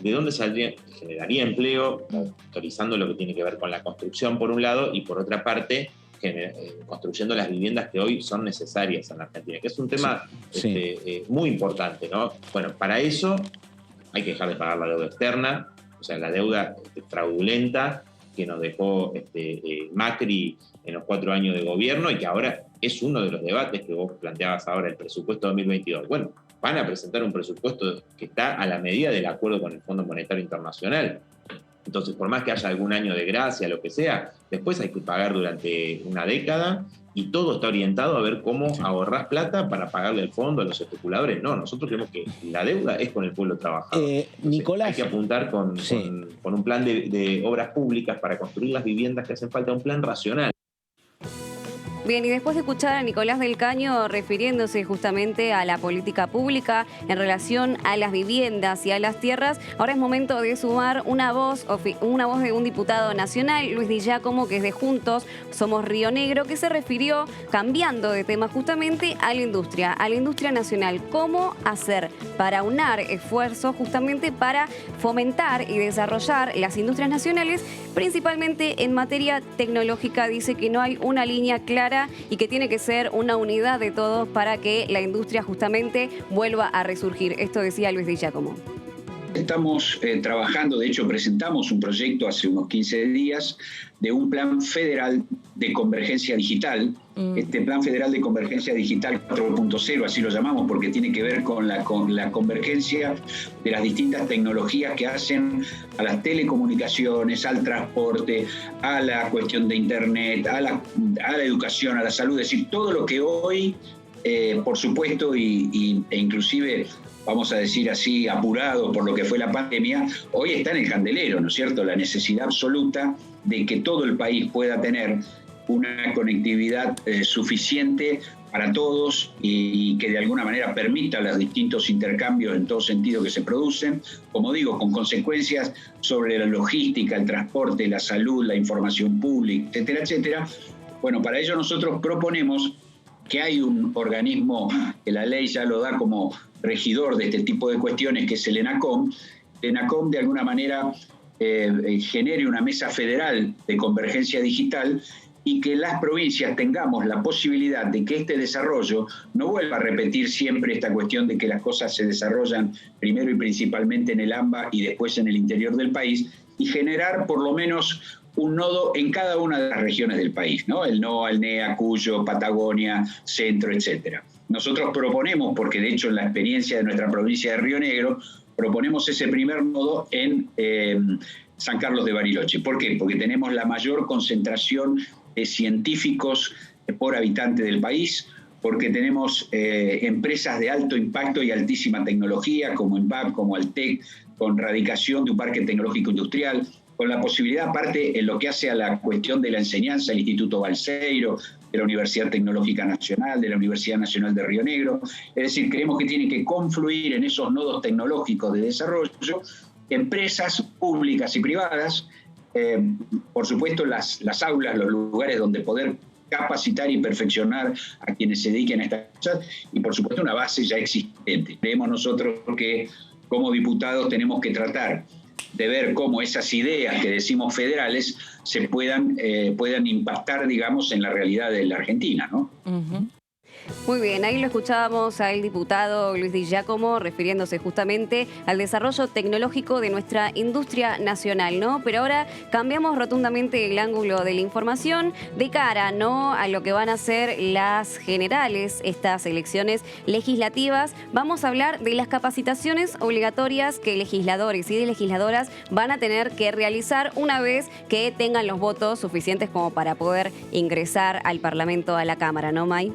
[SPEAKER 3] de dónde generaría empleo, autorizando lo que tiene que ver con la construcción por un lado, y por otra parte, construyendo las viviendas que hoy son necesarias en la Argentina, que es un tema muy importante, ¿no? Bueno, para eso hay que dejar de pagar la deuda externa, o sea, la deuda fraudulenta que nos dejó Macri en los 4 años de gobierno y que ahora es uno de los debates que vos planteabas ahora, el presupuesto 2022. Bueno, van a presentar un presupuesto que está a la medida del acuerdo con el Fondo Monetario Internacional. Entonces, por más que haya algún año de gracia, lo que sea, después hay que pagar durante una década y todo está orientado a ver cómo ahorrás plata para pagarle el fondo a los especuladores. No, nosotros creemos que la deuda es con el pueblo trabajador. Nicolás, hay que apuntar con un plan de obras públicas para construir las viviendas que hacen falta, un plan racional.
[SPEAKER 2] Bien, y después de escuchar a Nicolás del Caño refiriéndose justamente a la política pública en relación a las viviendas y a las tierras, ahora es momento de sumar una voz de un diputado nacional, Luis Di Giacomo, que es de Juntos Somos Río Negro, que se refirió, cambiando de tema justamente, a la industria nacional. ¿Cómo hacer para aunar esfuerzos justamente para fomentar y desarrollar las industrias nacionales, principalmente en materia tecnológica? Dice que no hay una línea clara y que tiene que ser una unidad de todos para que la industria justamente vuelva a resurgir. Esto decía Luis Di Giacomo.
[SPEAKER 4] Estamos trabajando, de hecho presentamos un proyecto hace unos 15 días de un plan federal de convergencia digital. Este plan federal de convergencia digital 4.0, así lo llamamos, porque tiene que ver con la convergencia de las distintas tecnologías que hacen a las telecomunicaciones, al transporte, a la cuestión de internet, a la educación, a la salud, es decir, todo lo que hoy, por supuesto, e inclusive, vamos a decir así, apurado por lo que fue la pandemia, hoy está en el candelero, ¿no es cierto? La necesidad absoluta de que todo el país pueda tener una conectividad suficiente para todos y que de alguna manera permita los distintos intercambios en todo sentido que se producen, como digo, con consecuencias sobre la logística, el transporte, la salud, la información pública, etcétera, etcétera. Bueno, para ello nosotros proponemos que hay un organismo que la ley ya lo da como regidor de este tipo de cuestiones, que es el ENACOM. El ENACOM de alguna manera genere una mesa federal de convergencia digital y que las provincias tengamos la posibilidad de que este desarrollo no vuelva a repetir siempre esta cuestión de que las cosas se desarrollan primero y principalmente en el AMBA y después en el interior del país, y generar por lo menos un nodo en cada una de las regiones del país, ¿no? El NOA, el NEA, Cuyo, Patagonia, Centro, etcétera. Nosotros proponemos, porque de hecho en la experiencia de nuestra provincia de Río Negro, proponemos ese primer nodo en San Carlos de Bariloche. ¿Por qué? Porque tenemos la mayor concentración de científicos por habitante del país, porque tenemos empresas de alto impacto y altísima tecnología, como ENVAP, como Altec, con radicación de un parque tecnológico industrial, con la posibilidad, aparte, en lo que hace a la cuestión de la enseñanza, el Instituto Balseiro, de la Universidad Tecnológica Nacional, de la Universidad Nacional de Río Negro. Es decir, creemos que tiene que confluir en esos nodos tecnológicos de desarrollo empresas públicas y privadas, por supuesto las aulas, los lugares donde poder capacitar y perfeccionar a quienes se dediquen a estas cosas, y por supuesto una base ya existente. Creemos nosotros que como diputados tenemos que tratar de ver cómo esas ideas que decimos federales se puedan impactar, digamos, en la realidad de la Argentina, ¿no?
[SPEAKER 2] Uh-huh. Muy bien, ahí lo escuchábamos al diputado Luis Di Giacomo refiriéndose justamente al desarrollo tecnológico de nuestra industria nacional, ¿no? Pero ahora cambiamos rotundamente el ángulo de la información de cara, ¿no?, a lo que van a ser las generales, estas elecciones legislativas. Vamos a hablar de las capacitaciones obligatorias que legisladores y legisladoras van a tener que realizar una vez que tengan los votos suficientes como para poder ingresar al Parlamento, a la Cámara, ¿no, May?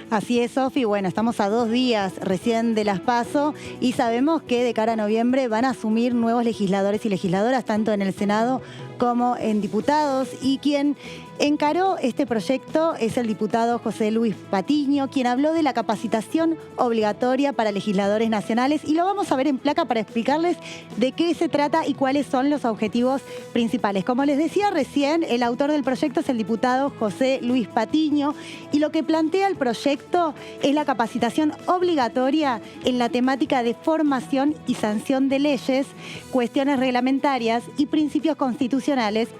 [SPEAKER 1] Así es, Sofi. Bueno, estamos a 2 días recién de las PASO y sabemos que de cara a noviembre van a asumir nuevos legisladores y legisladoras, tanto en el Senado como en diputados, y quien encaró este proyecto es el diputado José Luis Patiño, quien habló de la capacitación obligatoria para legisladores nacionales, y lo vamos a ver en placa para explicarles de qué se trata y cuáles son los objetivos principales. Como les decía recién, el autor del proyecto es el diputado José Luis Patiño, y lo que plantea el proyecto es la capacitación obligatoria en la temática de formación y sanción de leyes, cuestiones reglamentarias y principios constitucionales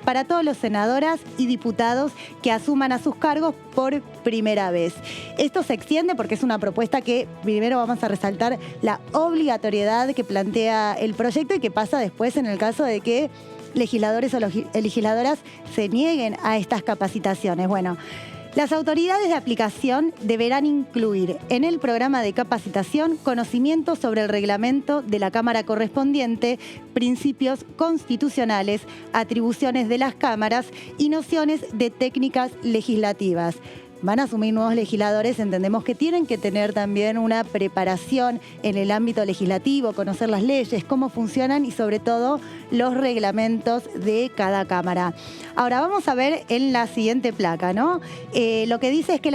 [SPEAKER 1] para todos los senadoras y diputados que asuman a sus cargos por primera vez. Esto se extiende porque es una propuesta que primero vamos a resaltar la obligatoriedad que plantea el proyecto y que pasa después en el caso de que legisladores o legisladoras se nieguen a estas capacitaciones. Bueno, las autoridades de aplicación deberán incluir en el programa de capacitación conocimientos sobre el reglamento de la Cámara correspondiente, principios constitucionales, atribuciones de las cámaras y nociones de técnicas legislativas. Van a asumir nuevos legisladores, entendemos que tienen que tener también una preparación en el ámbito legislativo, conocer las leyes, cómo funcionan y sobre todo los reglamentos de cada cámara. Ahora vamos a ver en la siguiente placa, ¿no? Lo que dice es que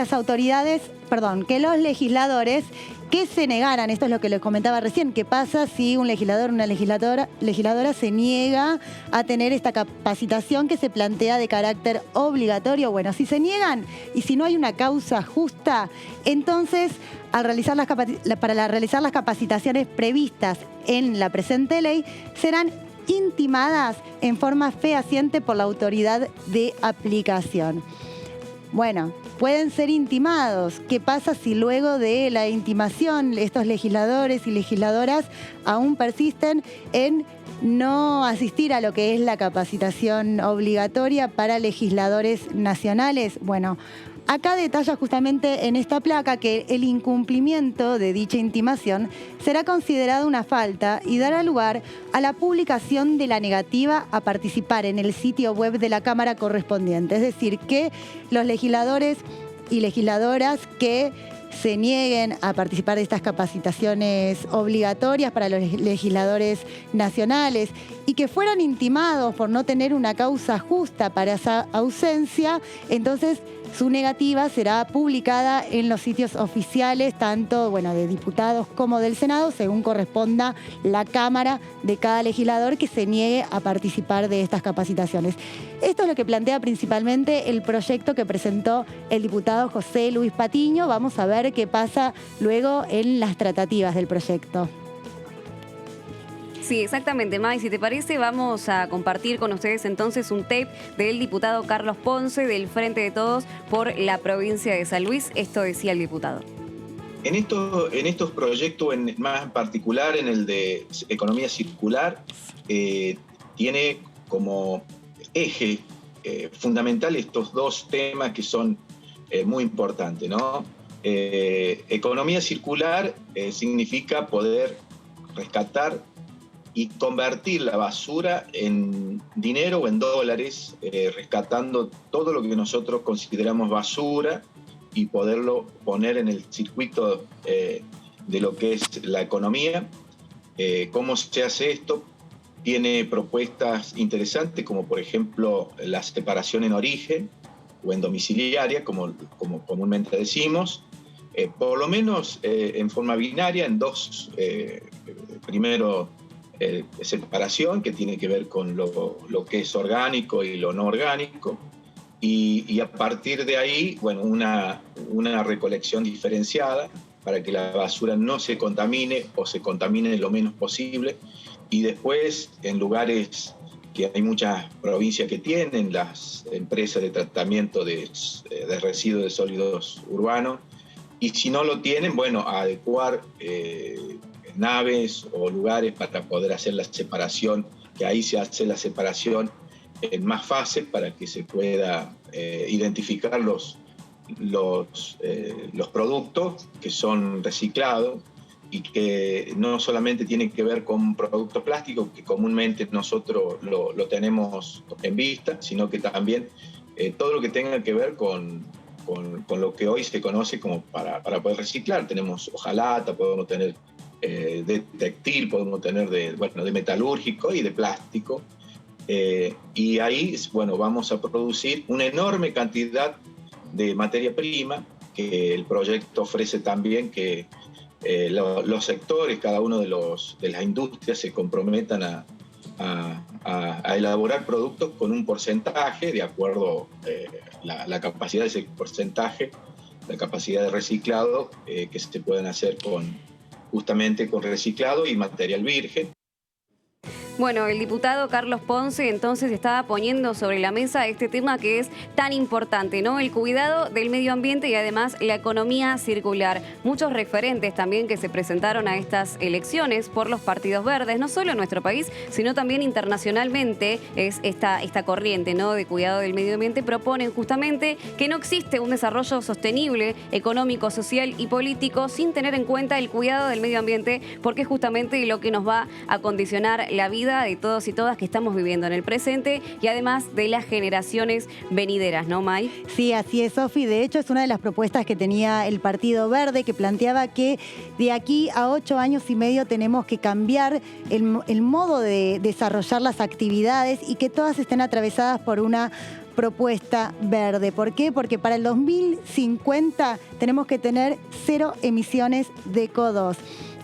[SPEAKER 1] que los legisladores que se negaran, esto es lo que les comentaba recién, qué pasa si un legislador o una legisladora se niega a tener esta capacitación que se plantea de carácter obligatorio. Bueno, si se niegan y si no hay una causa justa, entonces para realizar las capacitaciones previstas en la presente ley serán intimadas en forma fehaciente por la autoridad de aplicación. Bueno, pueden ser intimados. ¿Qué pasa si luego de la intimación estos legisladores y legisladoras aún persisten en no asistir a lo que es la capacitación obligatoria para legisladores nacionales? Bueno, acá detalla justamente en esta placa que el incumplimiento de dicha intimación será considerado una falta y dará lugar a la publicación de la negativa a participar en el sitio web de la Cámara correspondiente. Es decir, que los legisladores y legisladoras que se nieguen a participar de estas capacitaciones obligatorias para los legisladores nacionales y que fueran intimados por no tener una causa justa para esa ausencia, entonces su negativa será publicada en los sitios oficiales, tanto de diputados como del Senado, según corresponda la Cámara de cada legislador que se niegue a participar de estas capacitaciones. Esto es lo que plantea principalmente el proyecto que presentó el diputado José Luis Patiño. Vamos a ver qué pasa luego en las tratativas del proyecto.
[SPEAKER 2] Sí, exactamente, May. Si te parece, vamos a compartir con ustedes entonces un tape del diputado Carlos Ponce del Frente de Todos por la provincia de San Luis. Esto decía el diputado.
[SPEAKER 5] En estos proyectos, más en particular en el de economía circular, tiene como eje fundamental estos 2 temas que son muy importantes, ¿no? Economía circular significa poder rescatar y convertir la basura en dinero o en dólares, rescatando todo lo que nosotros consideramos basura y poderlo poner en el circuito de lo que es la economía. ¿Cómo se hace esto? tiene propuestas interesantes, como por ejemplo la separación en origen o en domiciliaria, como comúnmente decimos, por lo menos en forma binaria, en dos. Primero, separación, que tiene que ver con lo que es orgánico y lo no orgánico, y a partir de ahí, bueno, una recolección diferenciada para que la basura no se contamine o se contamine lo menos posible. Y después, en lugares que hay muchas provincias que tienen, las empresas de tratamiento de residuos de sólidos urbanos, y si no lo tienen, bueno, adecuar naves o lugares para poder hacer la separación, que ahí se hace la separación en más fases para que se pueda identificar los productos que son reciclados, y que no solamente tiene que ver con productos plásticos, que comúnmente nosotros lo tenemos en vista, sino que también todo lo que tenga que ver con lo que hoy se conoce como para poder reciclar. Tenemos hojalata, podemos tener de textil, podemos tener de metalúrgico y de plástico. Y ahí, bueno, vamos a producir una enorme cantidad de materia prima que el proyecto ofrece también, que los sectores, cada uno de las industrias se comprometan a elaborar productos con un porcentaje, de acuerdo la capacidad de ese porcentaje, la capacidad de reciclado, que se pueden hacer justamente con reciclado y material virgen.
[SPEAKER 2] Bueno, el diputado Carlos Ponce entonces estaba poniendo sobre la mesa este tema que es tan importante, ¿no? El cuidado del medio ambiente y además la economía circular. Muchos referentes también que se presentaron a estas elecciones por los partidos verdes, no solo en nuestro país, sino también internacionalmente, es esta corriente, ¿no?, de cuidado del medio ambiente. Proponen justamente que no existe un desarrollo sostenible, económico, social y político sin tener en cuenta el cuidado del medio ambiente, porque es justamente lo que nos va a condicionar la vida de todos y todas que estamos viviendo en el presente y además de las generaciones venideras, ¿no, May?
[SPEAKER 1] Sí, así es, Sofi. De hecho, es una de las propuestas que tenía el Partido Verde, que planteaba que de aquí a 8 años y medio tenemos que cambiar el modo de desarrollar las actividades y que todas estén atravesadas por una propuesta verde. ¿Por qué? Porque para el 2050 tenemos que tener 0 emisiones de CO2.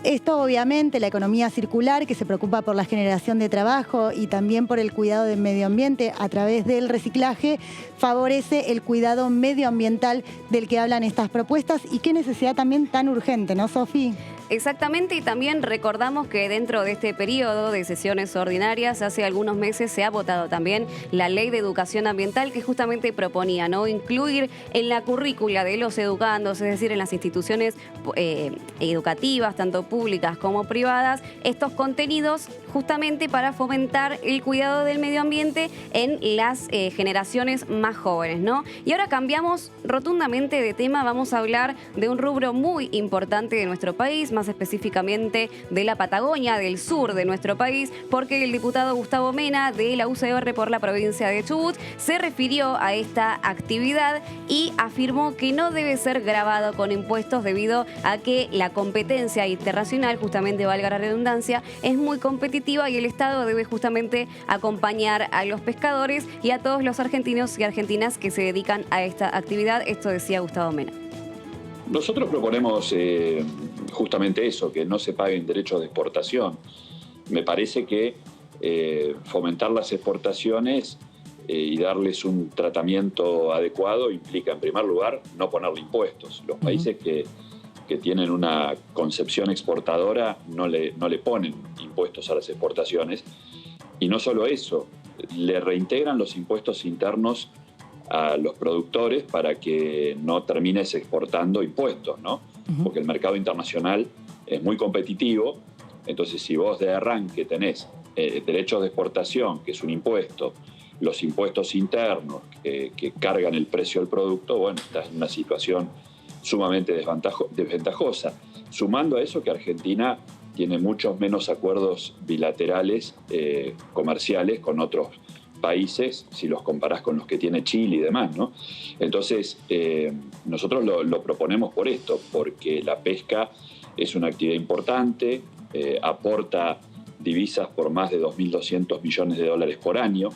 [SPEAKER 1] Esto obviamente, la economía circular, que se preocupa por la generación de trabajo y también por el cuidado del medio ambiente a través del reciclaje, favorece el cuidado medioambiental del que hablan estas propuestas. Y qué necesidad también tan urgente, ¿no, Sofi?
[SPEAKER 2] Exactamente, y también recordamos que dentro de este periodo de sesiones ordinarias, hace algunos meses se ha votado también la Ley de Educación Ambiental, que justamente proponía, ¿no?, incluir en la currícula de los educandos, es decir, en las instituciones educativas, tanto públicas como privadas, estos contenidos justamente para fomentar el cuidado del medio ambiente en las generaciones más jóvenes, ¿no? Y ahora cambiamos rotundamente de tema, vamos a hablar de un rubro muy importante de nuestro país, más específicamente de la Patagonia, del sur de nuestro país, porque el diputado Gustavo Mena, de la UCR por la provincia de Chubut, se refirió a esta actividad y afirmó que no debe ser gravado con impuestos debido a que la competencia internacional, justamente valga la redundancia, es muy competitiva y el Estado debe justamente acompañar a los pescadores y a todos los argentinos y argentinas que se dedican a esta actividad. Esto decía Gustavo Mena.
[SPEAKER 6] Nosotros proponemos justamente eso, que no se paguen derechos de exportación. Me parece que fomentar las exportaciones y darles un tratamiento adecuado implica, en primer lugar, no ponerle impuestos. Los países que tienen una concepción exportadora no le ponen impuestos a las exportaciones. Y no solo eso, le reintegran los impuestos internos a los productores para que no termines exportando impuestos, ¿no? Porque el mercado internacional es muy competitivo, entonces si vos de arranque tenés derechos de exportación, que es un impuesto, los impuestos internos que cargan el precio del producto, bueno, estás en una situación sumamente desventajosa. Sumando a eso que Argentina tiene muchos menos acuerdos bilaterales comerciales con otros países, si los comparás con los que tiene Chile y demás, ¿no? Entonces, nosotros lo proponemos por esto, porque la pesca es una actividad importante, aporta divisas por más de 2.200 millones de dólares por año.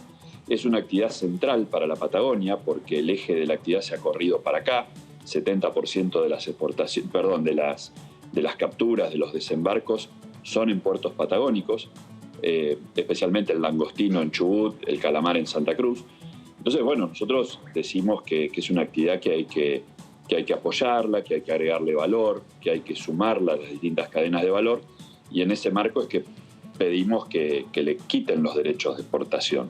[SPEAKER 6] Es una actividad central para la Patagonia porque el eje de la actividad se ha corrido para acá. 70% de las exportaciones, de las capturas, de los desembarcos son en puertos patagónicos, especialmente el langostino en Chubut, el calamar en Santa Cruz. Entonces, bueno, nosotros decimos que es una actividad que hay que apoyarla, que hay que agregarle valor, que hay que sumarla a las distintas cadenas de valor, y en ese marco es que pedimos que le quiten los derechos de exportación.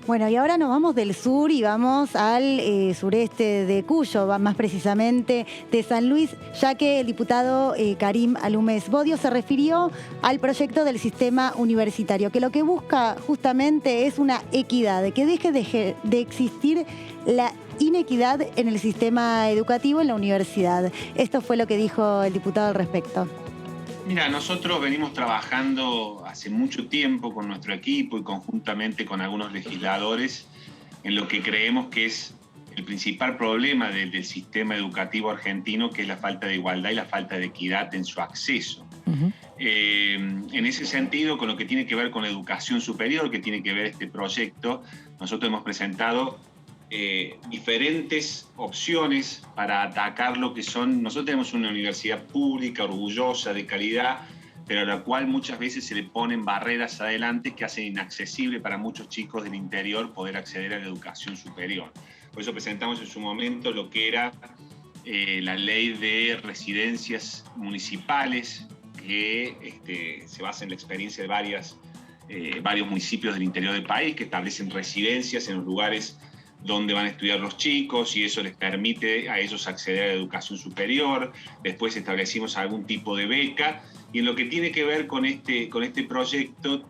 [SPEAKER 1] Bueno, y ahora nos vamos del sur y vamos al sureste de Cuyo, más precisamente de San Luis, ya que el diputado Karim Alumes Bodio se refirió al proyecto del sistema universitario, que lo que busca justamente es una equidad, de que deje de existir la inequidad en el sistema educativo en la universidad. Esto fue lo que dijo el diputado al respecto.
[SPEAKER 7] Mira, nosotros venimos trabajando hace mucho tiempo con nuestro equipo y conjuntamente con algunos legisladores en lo que creemos que es el principal problema del sistema educativo argentino, que es la falta de igualdad y la falta de equidad en su acceso. En ese sentido, con lo que tiene que ver con la educación superior, que tiene que ver este proyecto, nosotros hemos presentado diferentes opciones para atacar lo que son. Nosotros tenemos una universidad pública, orgullosa, de calidad, pero a la cual muchas veces se le ponen barreras adelante que hacen inaccesible para muchos chicos del interior poder acceder a la educación superior. Por eso presentamos en su momento lo que era la ley de residencias municipales, que se basa en la experiencia de varios municipios del interior del país, que establecen residencias en los lugares donde van a estudiar los chicos, y eso les permite a ellos acceder a la educación superior. Después establecimos algún tipo de beca, y en lo que tiene que ver con este proyecto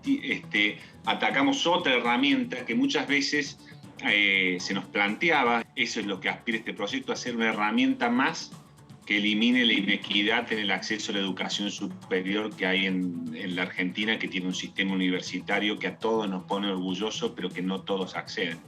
[SPEAKER 7] atacamos otra herramienta que muchas veces se nos planteaba. Eso es lo que aspira este proyecto, a ser una herramienta más que elimine la inequidad en el acceso a la educación superior que hay en la Argentina, que tiene un sistema universitario que a todos nos pone orgullosos, pero que no todos acceden.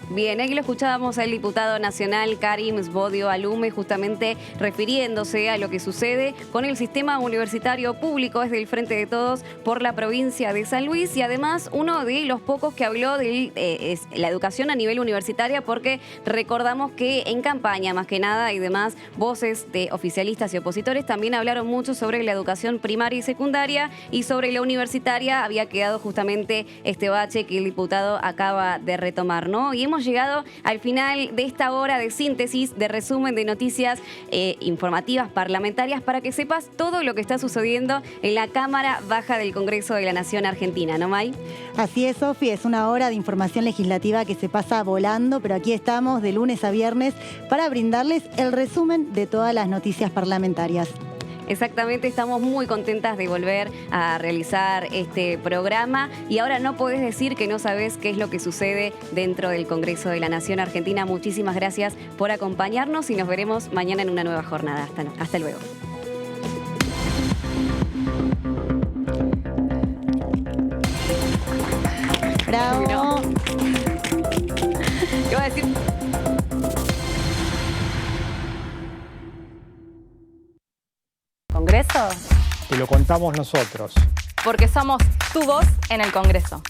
[SPEAKER 2] Bien, aquí lo escuchábamos al diputado nacional Karim Bodio Alumes, justamente refiriéndose a lo que sucede con el sistema universitario público desde el Frente de Todos por la provincia de San Luis, y además uno de los pocos que habló de la educación a nivel universitaria, porque recordamos que en campaña, más que nada, y demás voces de oficialistas y opositores también hablaron mucho sobre la educación primaria y secundaria, y sobre la universitaria había quedado justamente este bache que el diputado acaba de retomar, ¿no? Y hemos llegado al final de esta hora de síntesis, de resumen de noticias informativas parlamentarias, para que sepas todo lo que está sucediendo en la Cámara Baja del Congreso de la Nación Argentina, ¿no, May?
[SPEAKER 1] Así es, Sofi, es una hora de información legislativa que se pasa volando, pero aquí estamos de lunes a viernes para brindarles el resumen de todas las noticias parlamentarias.
[SPEAKER 2] Exactamente, estamos muy contentas de volver a realizar este programa, y ahora no podés decir que no sabés qué es lo que sucede dentro del Congreso de la Nación Argentina. Muchísimas gracias por acompañarnos y nos veremos mañana en una nueva jornada. Hasta luego.
[SPEAKER 1] ¡Bravo!
[SPEAKER 2] ¿Qué voy a decir?
[SPEAKER 9] ¿Congreso?
[SPEAKER 10] Te lo contamos nosotros.
[SPEAKER 9] Porque somos tu voz en el Congreso.